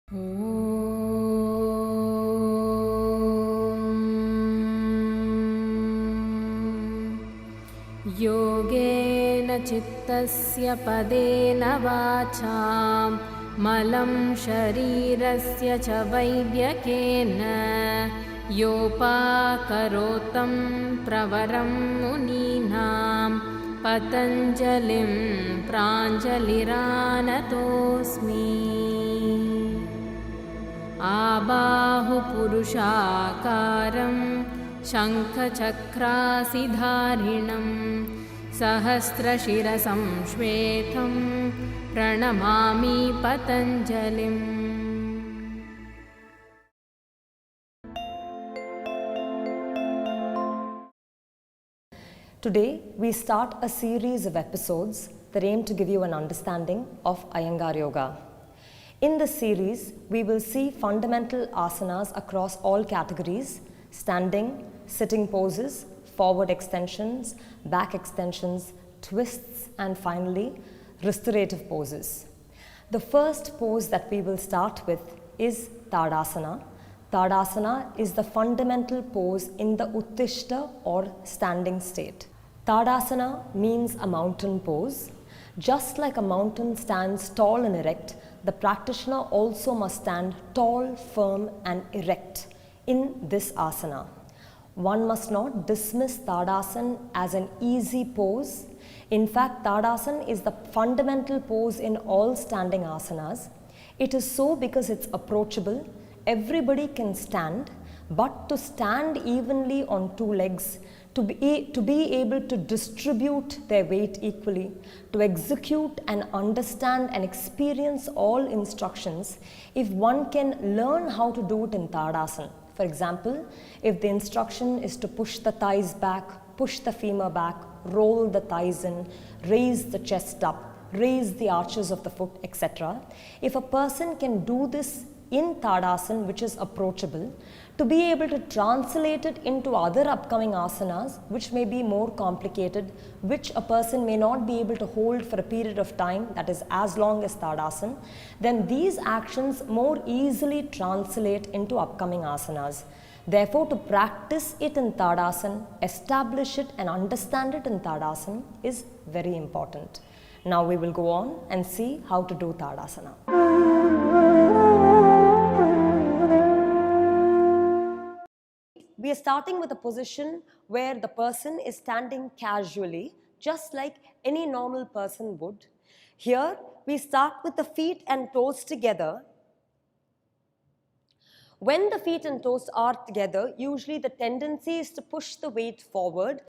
योगेन चित्तस्य पदेन वाचां मलं शरीरस्य च वैद्यकेन योपाकरोतं प्रवरं मुनीनां पतञ्जलिं प्राञ्जलिरानतोऽस्मि। आबाहुपुरुषाकारं शङ्खचक्रासिधारिणं सहस्रशिरसं श्वेतं प्रणमामि पतञ्जलिम्। Today, we start a series of episodes that aim to give you an understanding of Iyengar Yoga. In this series, we will see fundamental asanas across all categories: standing, sitting poses, forward extensions, back extensions, twists, and finally, restorative poses. The first pose that we will start with is Tadasana. Tadasana is the fundamental pose in the Utthishta or standing state. Tadasana means a mountain pose. Just like a mountain stands tall and erect, the practitioner also must stand tall, firm, and erect in this asana. One must not dismiss Tadasana as an easy pose. In fact, Tadasana is the fundamental pose in all standing asanas. It is so because it's approachable. Everybody can stand, but to stand evenly on two legs, to be able to distribute their weight equally, to execute and understand and experience all instructions, if one can learn how to do it in Tadasana. For example, if the instruction is to push the thighs back, push the femur back, roll the thighs in, raise the chest up, raise the arches of the foot, etc. If a person can do this in Tadasana, which is approachable, to be able to translate it into other upcoming asanas, which may be more complicated, which a person may not be able to hold for a period of time that is as long as Tadasana, then these actions more easily translate into upcoming asanas. Therefore, to practice it in Tadasana, establish it and understand it in Tadasana is very important. Now we will go on and see how to do Tadasana. We are starting with a position where the person is standing casually, just like any normal person would. Here, we start with the feet and toes together. When the feet and toes are together, usually the tendency is to push the weight forward.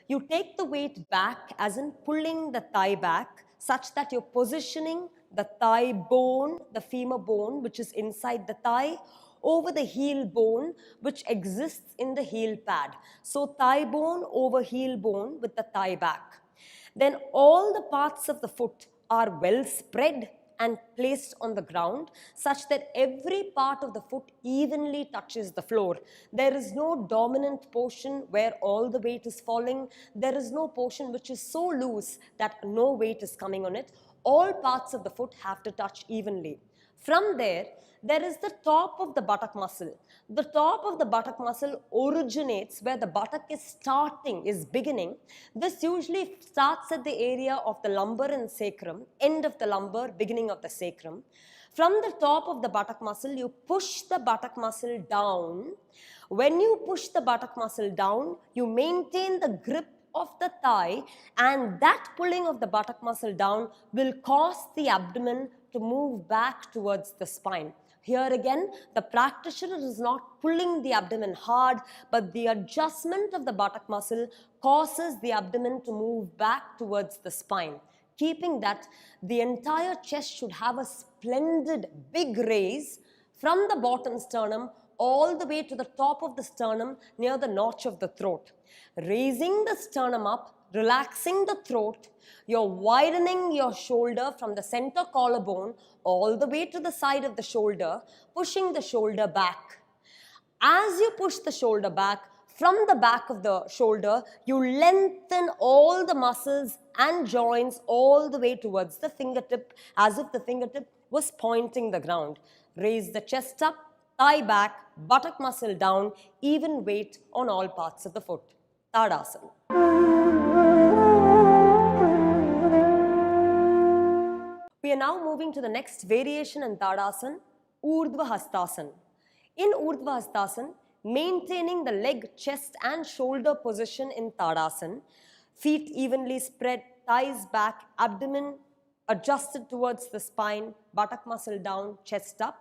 You take the weight back, as in pulling the thigh back, such that you're positioning the thigh bone, the femur bone, which is inside the thigh, over the heel bone, which exists in the heel pad. So thigh bone over heel bone with the thigh back. Then all the parts of the foot are well spread and placed on the ground, such that every part of the foot evenly touches the floor. There is no dominant portion where all the weight is falling. There is no portion which is so loose that no weight is coming on it. All parts of the foot have to touch evenly. From there is the top of the buttock muscle. The top of the buttock muscle originates where the buttock is beginning. This usually starts at the area of the lumbar and sacrum, end of the lumbar, beginning of the sacrum. From the top of the buttock muscle, you push the buttock muscle down. When you push the buttock muscle down, you maintain the grip of the thigh, and that pulling of the buttock muscle down will cause the abdomen to move back towards the spine. Here again, the practitioner is not pulling the abdomen hard, but the adjustment of the buttock muscle causes the abdomen to move back towards the spine. Keeping that, the entire chest should have a splendid big raise from the bottom sternum all the way to the top of the sternum near the notch of the throat. Raising the sternum up, relaxing the throat, you're widening your shoulder from the center collarbone all the way to the side of the shoulder, pushing the shoulder back. As you push the shoulder back, from the back of the shoulder, you lengthen all the muscles and joints all the way towards the fingertip, as if the fingertip was pointing the ground. Raise the chest up, thigh back, buttock muscle down, even weight on all parts of the foot. Tadasana. We are now moving to the next variation in Tadasana, Urdhvastasana. In Urdhvastasana, maintaining the leg, chest and shoulder position in Tadasana, feet evenly spread, thighs back, abdomen adjusted towards the spine, buttock muscle down, chest up.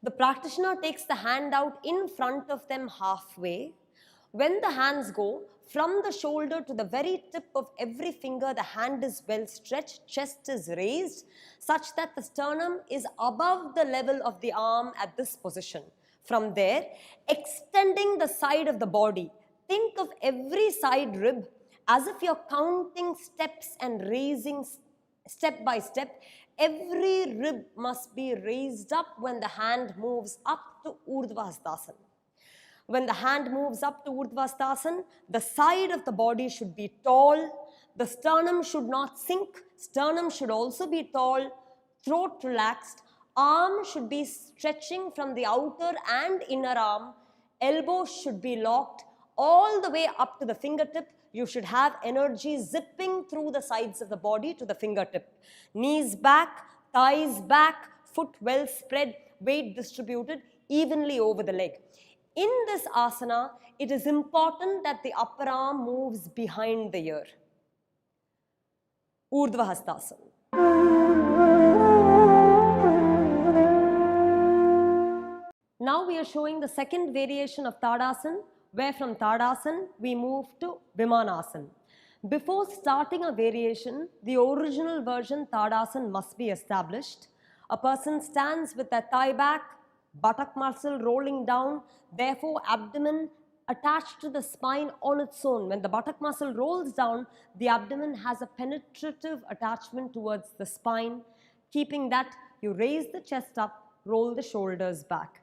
The practitioner takes the hand out in front of them halfway. When the hands go from the shoulder to the very tip of every finger, the hand is well stretched, chest is raised, such that the sternum is above the level of the arm at this position. From there, extending the side of the body, think of every side rib as if you're counting steps and raising step by step. Every rib must be raised up when the hand moves up to Urdhvastasana. When the hand moves up to Urdhvastasana, the side of the body should be tall, the sternum should not sink, sternum should also be tall, throat relaxed, arm should be stretching from the outer and inner arm, elbows should be locked all the way up to the fingertip. You should have energy zipping through the sides of the body to the fingertip. Knees back, thighs back, foot well spread, weight distributed evenly over the leg. In this asana, it is important that the upper arm moves behind the ear. Urdhvastasana. Now we are showing the second variation of Tadasana, where from Tadasana we move to Vimanasana. Before starting a variation, the original version Tadasana must be established. A person stands with their thigh back, buttock muscle rolling down, therefore abdomen attached to the spine on its own. When the buttock muscle rolls down, the abdomen has a penetrative attachment towards the spine. Keeping that, you raise the chest up, roll the shoulders back.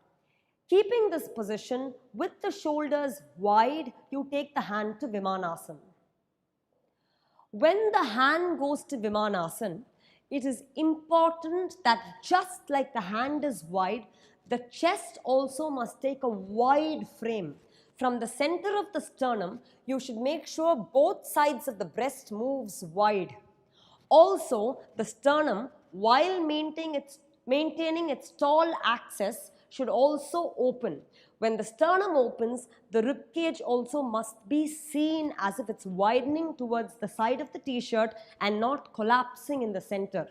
Keeping this position with the shoulders wide, you take the hand to Vimanasana. When the hand goes to Vimanasana, it is important that just like the hand is wide, the chest also must take a wide frame. From the center of the sternum, you should make sure both sides of the breast moves wide. Also, the sternum, while maintaining its tall axis, should also open. When the sternum opens, the rib cage also must be seen as if it's widening towards the side of the t-shirt and not collapsing in the center.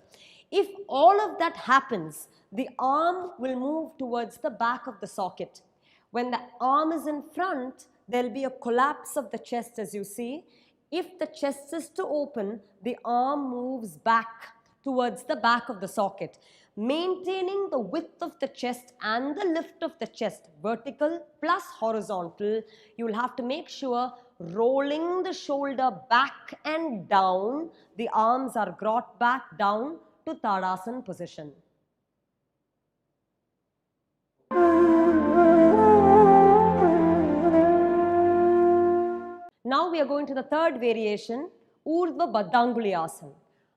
If all of that happens, the arm will move towards the back of the socket. When the arm is in front, there will be a collapse of the chest, as you see. If the chest is to open, the arm moves back towards the back of the socket. Maintaining the width of the chest and the lift of the chest, vertical plus horizontal, you will have to make sure rolling the shoulder back and down, the arms are brought back down to Tadasana position. Now we are going to the third variation, Urdhva Badangulyasan.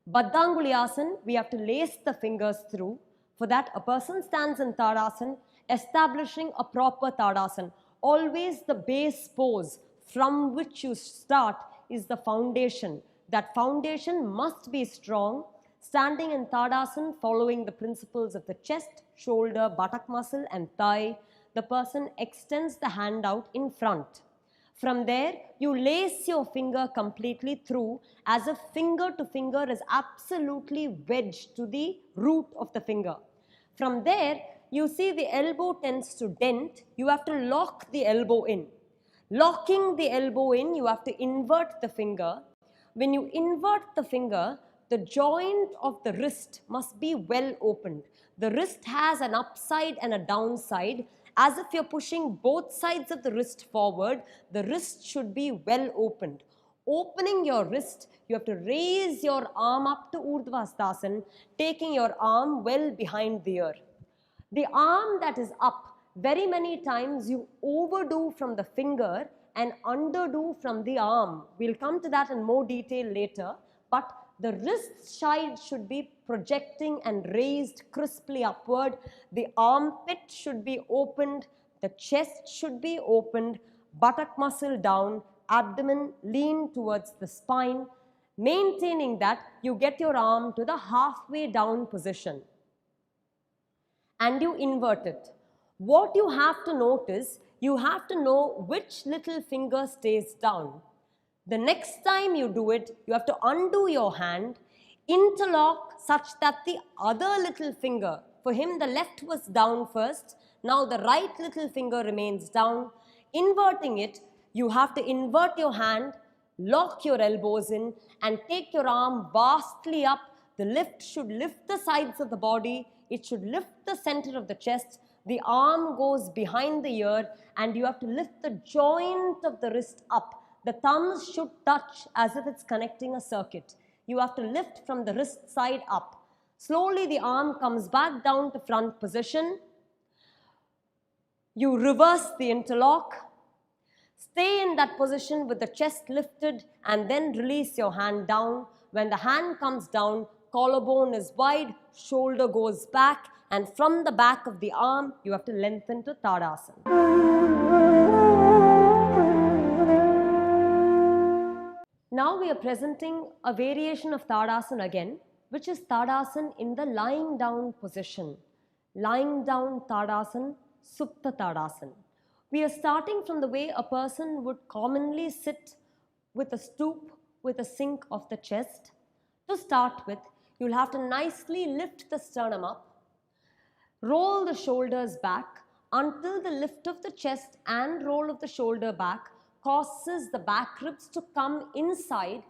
Badangulyasan, we have to lace the fingers through. For that, a person stands in Tadasana, establishing a proper Tadasana. Always the base pose from which you start is the foundation. That foundation must be strong. Standing in Tadasana, following the principles of the chest, shoulder, buttock muscle and thigh, the person extends the hand out in front. From there, you lace your finger completely through as if finger to finger is absolutely wedged to the root of the finger. From there, you see the elbow tends to dent. You have to lock the elbow in. Locking the elbow in, you have to invert the finger. When you invert the finger, the joint of the wrist must be well opened. The wrist has an upside and a downside. As if you're pushing both sides of the wrist forward, the wrist should be well opened. Opening your wrist, you have to raise your arm up to Urdhvastasana, taking your arm well behind the ear. The arm that is up, very many times you overdo from the finger and underdo from the arm. We'll come to that in more detail later, but The wrist side should be projecting and raised crisply upward. The armpit should be opened. The chest should be opened. Buttock muscle down. Abdomen lean towards the spine. Maintaining that, you get your arm to the halfway down position. And you invert it. What you have to notice, you have to know which little finger stays down. The next time you do it, you have to undo your hand, interlock such that the other little finger, for him the left was down first, now the right little finger remains down. Inverting it, you have to invert your hand, lock your elbows in and take your arm vastly up. The lift should lift the sides of the body, it should lift the center of the chest, the arm goes behind the ear and you have to lift the joint of the wrist up. The thumbs should touch as if it's connecting a circuit. You have to lift from the wrist side up. Slowly the arm comes back down to front position. You reverse the interlock. Stay in that position with the chest lifted and then release your hand down. When the hand comes down, collarbone is wide, shoulder goes back, and from the back of the arm, you have to lengthen to Tadasana. Now we are presenting a variation of Tadasana again, which is Tadasana in the lying down position. Lying down Tadasana, Supta Tadasana. We are starting from the way a person would commonly sit with a stoop with a sink of the chest. To start with, you'll have to nicely lift the sternum up, roll the shoulders back until the lift of the chest and roll of the shoulder back causes the back ribs to come inside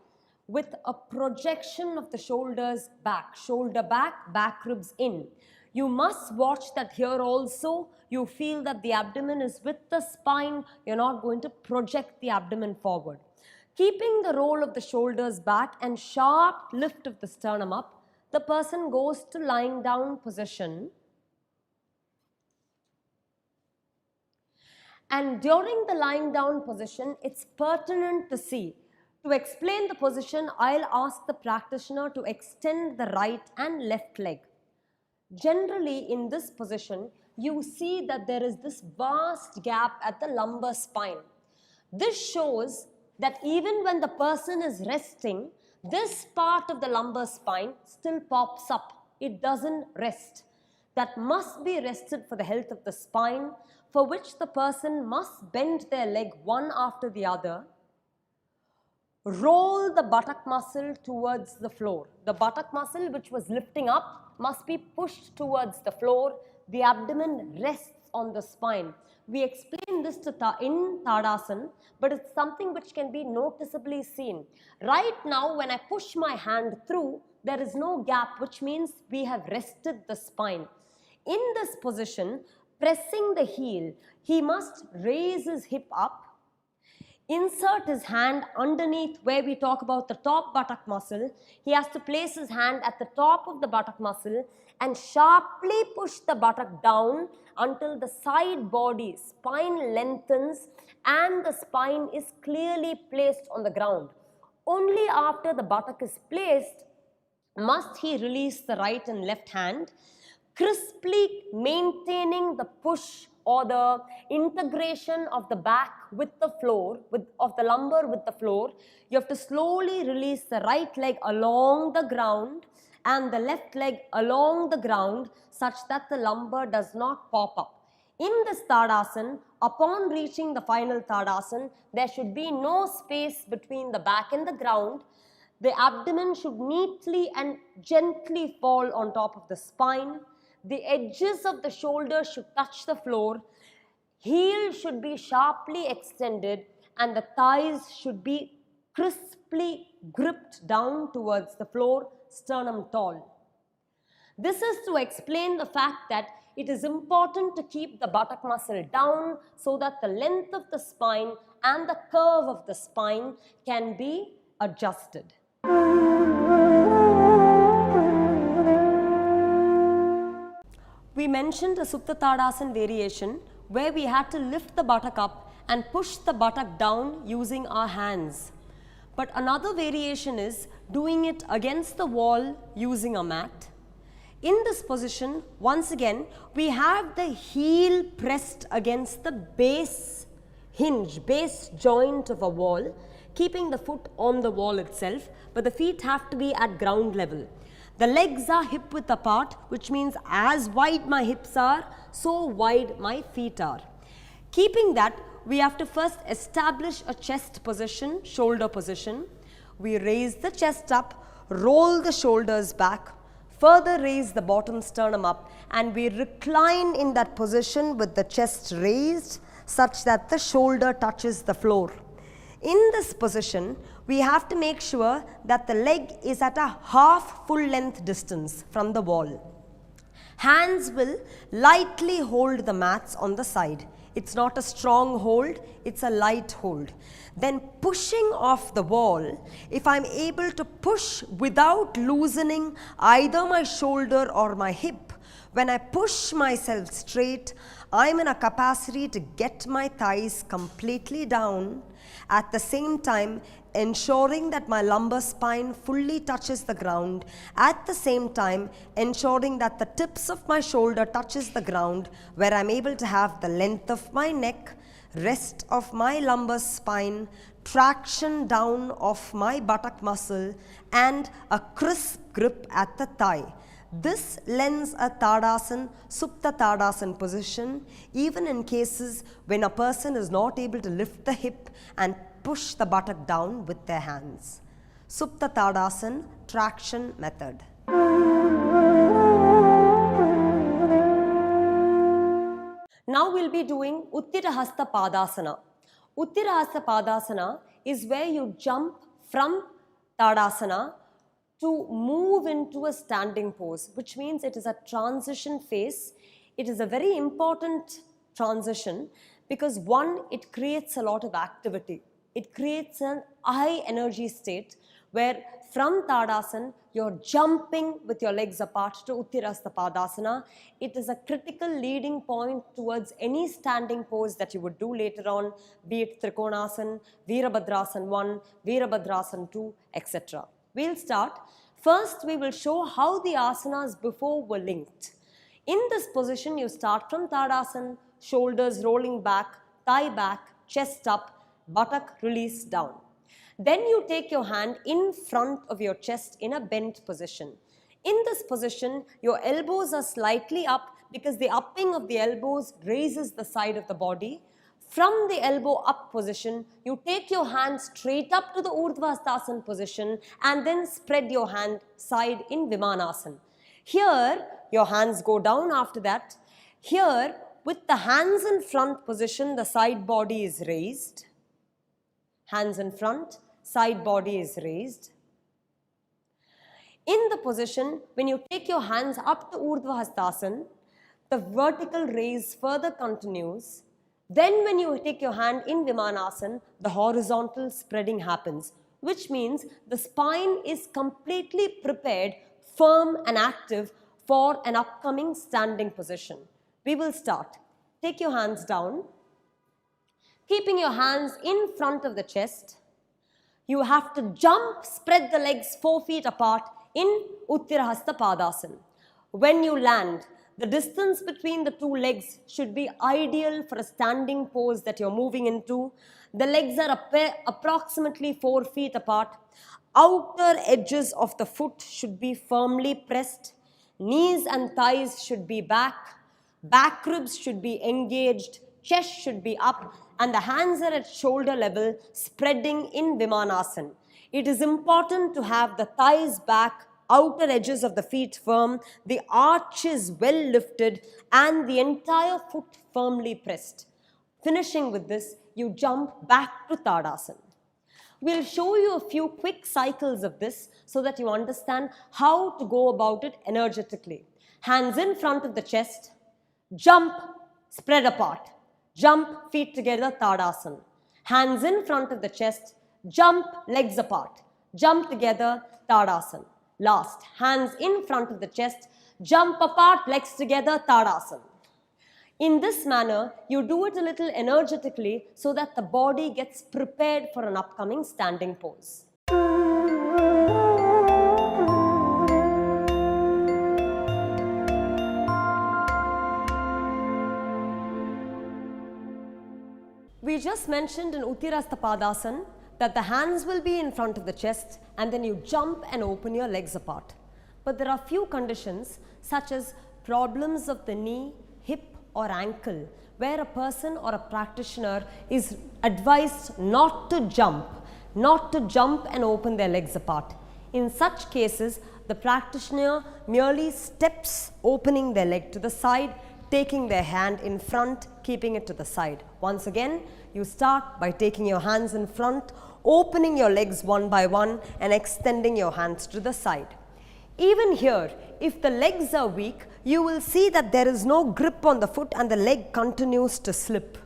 with a projection of the shoulders back. Shoulder back, back ribs in. You must watch that here also you feel that the abdomen is with the spine. You're not going to project the abdomen forward. Keeping the roll of the shoulders back and sharp lift of the sternum up, the person goes to lying down position. And during the lying down position, it's pertinent to see. To explain the position, I'll ask the practitioner to extend the right and left leg. Generally, in this position, you see that there is this vast gap at the lumbar spine. This shows that even when the person is resting, this part of the lumbar spine still pops up. It doesn't rest. That must be rested for the health of the spine, for which the person must bend their leg one after the other. Roll the buttock muscle towards the floor. The buttock muscle which was lifting up must be pushed towards the floor. The abdomen rests on the spine. We explain this in Tadasana, but it's something which can be noticeably seen. Right now, when I push my hand through, there is no gap, which means we have rested the spine. In this position, pressing the heel, he must raise his hip up, insert his hand underneath where we talk about the top buttock muscle. He has to place his hand at the top of the buttock muscle and sharply push the buttock down until the side body, spine lengthens and the spine is clearly placed on the ground. Only after the buttock is placed must he release the right and left hand, crisply maintaining the push or the integration of the back with the floor, of the lumbar with the floor. You have to slowly release the right leg along the ground and the left leg along the ground such that the lumbar does not pop up. In this Tadasana, upon reaching the final Tadasana, there should be no space between the back and the ground. The abdomen should neatly and gently fall on top of the spine. The edges of the shoulders should touch the floor. Heel should be sharply extended and the thighs should be crisply gripped down towards the floor, sternum tall. This is to explain the fact that it is important to keep the buttock muscle down so that the length of the spine and the curve of the spine can be adjusted. We mentioned a Supta Tadasana variation where we had to lift the buttock up and push the buttock down using our hands. But another variation is doing it against the wall using a mat. In this position, once again, we have the heel pressed against the base hinge, base joint of a wall, keeping the foot on the wall itself, but the feet have to be at ground level. The legs are hip width apart, which means as wide my hips are, so wide my feet are. Keeping that, we have to first establish a chest position, shoulder position. We raise the chest up, roll the shoulders back, further raise the bottom sternum up, and we recline in that position with the chest raised such that the shoulder touches the floor. In this position, we have to make sure that the leg is at a half full length distance from the wall. Hands will lightly hold the mats on the side. It's not a strong hold, it's a light hold. Then pushing off the wall, if I'm able to push without loosening either my shoulder or my hip, when I push myself straight, I'm in a capacity to get my thighs completely down, at the same time ensuring that my lumbar spine fully touches the ground, at the same time ensuring that the tips of my shoulder touches the ground, where I'm able to have the length of my neck, rest of my lumbar spine, traction down of my buttock muscle, and a crisp grip at the thigh. This lends a Tadasana, Supta Tadasana position, even in cases when a person is not able to lift the hip and push the buttock down with their hands. Supta Tadasana traction method. Now we'll be doing Utthirasa Padasana. Utthirasa Padasana is where you jump from Tadasana to move into a standing pose, which means it is a transition phase. It is a very important transition because one, it creates a lot of activity. It creates an high energy state where from Tadasana, you're jumping with your legs apart to Utthirasa Padasana. It is a critical leading point towards any standing pose that you would do later on, be it Trikonasana, Virabhadrasana 1, Virabhadrasana 2, etc. We'll start. First, we will show how the asanas before were linked. In this position, you start from Tadasana, shoulders rolling back, thigh back, chest up, buttock release down. Then you take your hand in front of your chest in a bent position. In this position, your elbows are slightly up because the upping of the elbows raises the side of the body. From the elbow up position, you take your hand straight up to the Urdhvastasana position and then spread your hand side in Vimanasana. Here, your hands go down after that. Here, with the hands in front position, the side body is raised. Hands in front, side body is raised. In the position, when you take your hands up to Urdhvastasana, the vertical raise further continues. Then when you take your hand in Vimanasana, the horizontal spreading happens, which means the spine is completely prepared, firm and active for an upcoming standing position. We will start. Take your hands down. Keeping your hands in front of the chest, you have to jump, spread the legs 4 feet apart in Utthirasa Padasana. When you land, the distance between the two legs should be ideal for a standing pose that you're moving into. The legs are approximately 4 feet apart. Outer edges of the foot should be firmly pressed. Knees and thighs should be back. Back ribs should be engaged. Chest should be up. And the hands are at shoulder level, spreading in Vimanasana. It is important to have the thighs back, outer edges of the feet firm, the arches well lifted, and the entire foot firmly pressed. Finishing with this, you jump back to Tadasana. We'll show you a few quick cycles of this so that you understand how to go about it energetically. Hands in front of the chest, jump, spread apart. Jump, feet together, Tadasana. Hands in front of the chest, jump, legs apart. Jump together, Tadasana. Last, hands in front of the chest, jump apart, legs together, Tadasana. In this manner, you do it a little energetically so that the body gets prepared for an upcoming standing pose. We just mentioned in Utthirasa Padasana that the hands will be in front of the chest and then you jump and open your legs apart. But there are few conditions such as problems of the knee, hip or ankle where a person or a practitioner is advised not to jump and open their legs apart. In such cases, the practitioner merely steps opening their leg to the side, taking their hand in front, keeping it to the side. Once again, you start by taking your hands in front, opening your legs one by one and extending your hands to the side. Even here, if the legs are weak, you will see that there is no grip on the foot and the leg continues to slip.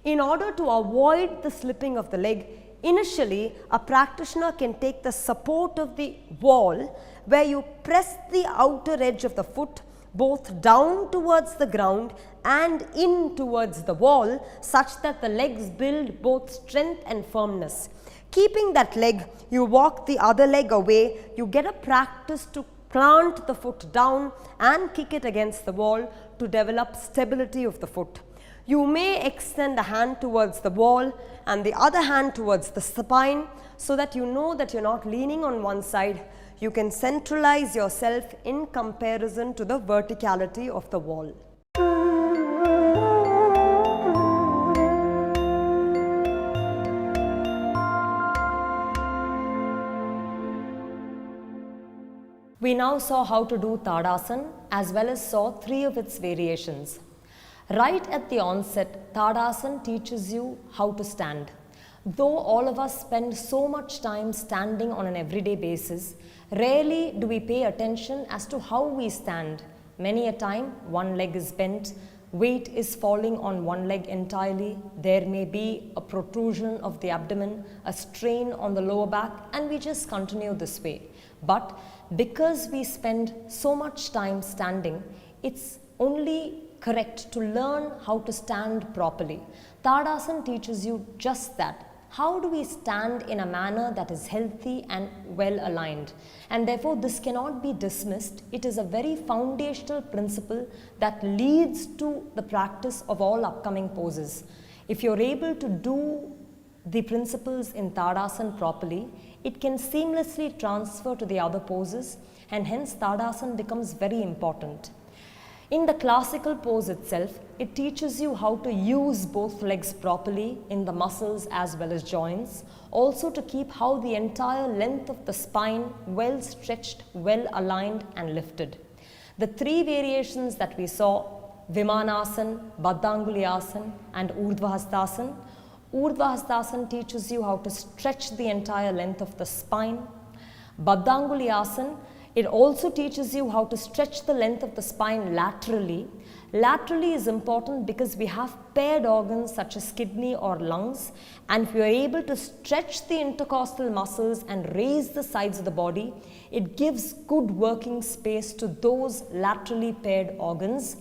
In order to avoid the slipping of the leg, initially a practitioner can take the support of the wall where you press the outer edge of the foot both down towards the ground and in towards the wall such that the legs build both strength and firmness. Keeping that leg, you walk the other leg away, you get a practice to plant the foot down and kick it against the wall to develop stability of the foot. You may extend a hand towards the wall and the other hand towards the spine so that you know that you're not leaning on one side. You can centralize yourself in comparison to the verticality of the wall. We now saw how to do Tadasana as well as saw 3 of its variations. Right at the onset, Tadasana teaches you how to stand. Though all of us spend so much time standing on an everyday basis, rarely do we pay attention as to how we stand. Many a time, one leg is bent, weight is falling on one leg entirely, there may be a protrusion of the abdomen, a strain on the lower back, and we just continue this way. But because we spend so much time standing, it's only correct to learn how to stand properly. Tadasana teaches you just that. How do we stand in a manner that is healthy and well aligned? And therefore this cannot be dismissed. It is a very foundational principle that leads to the practice of all upcoming poses. If you're able to do the principles in Tadasana properly, it can seamlessly transfer to the other poses and hence Tadasana becomes very important. In the classical pose itself, it teaches you how to use both legs properly in the muscles as well as joints, also to keep how the entire length of the spine well stretched, well aligned and lifted. The 3 variations that we saw, Vimanasana, Badangulyasan and Urdhvastasana. Urdhvastasana teaches you how to stretch the entire length of the spine. Badangulyasan, it also teaches you how to stretch the length of the spine laterally. Laterally is important because we have paired organs such as kidney or lungs, and if we are able to stretch the intercostal muscles and raise the sides of the body, it gives good working space to those laterally paired organs.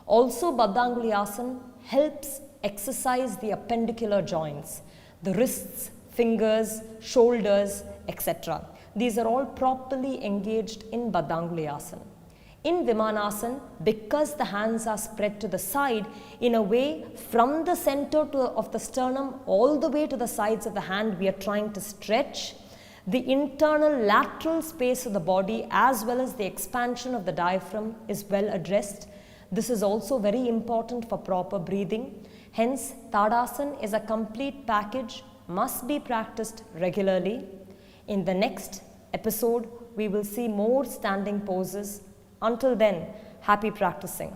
Also, Badangulyasan helps exercise the appendicular joints, the wrists, fingers, shoulders, etc. These are all properly engaged in Badangulyasan. In Vimanasana, because the hands are spread to the side in a way from the center of the sternum all the way to the sides of the hand, we are trying to stretch the internal lateral space of the body as well as the expansion of the diaphragm is well addressed. This is also very important for proper breathing. Hence, Tadasana is a complete package, must be practiced regularly. In the next episode, we will see more standing poses. Until then, happy practicing.